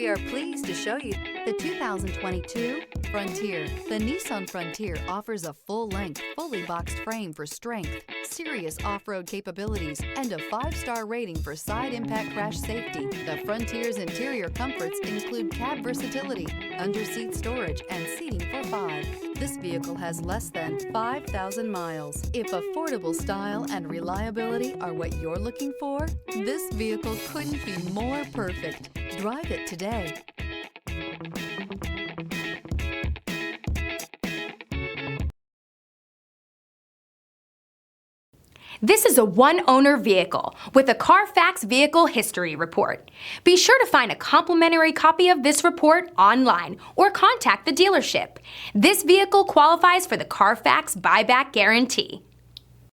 We are pleased to show you the 2022 Frontier. The Nissan Frontier offers a full-length, fully boxed frame for strength, serious off-road capabilities, and a 5-star rating for side impact crash safety. The Frontier's interior comforts include cab versatility, under-seat storage, and seating for 5. This vehicle has less than 5,000 miles. If affordable style and reliability are what you're looking for, this vehicle couldn't be more perfect. Drive it today. This is a one-owner vehicle with a Carfax Vehicle History Report. Be sure to find a complimentary copy of this report online or contact the dealership. This vehicle qualifies for the Carfax Buyback Guarantee.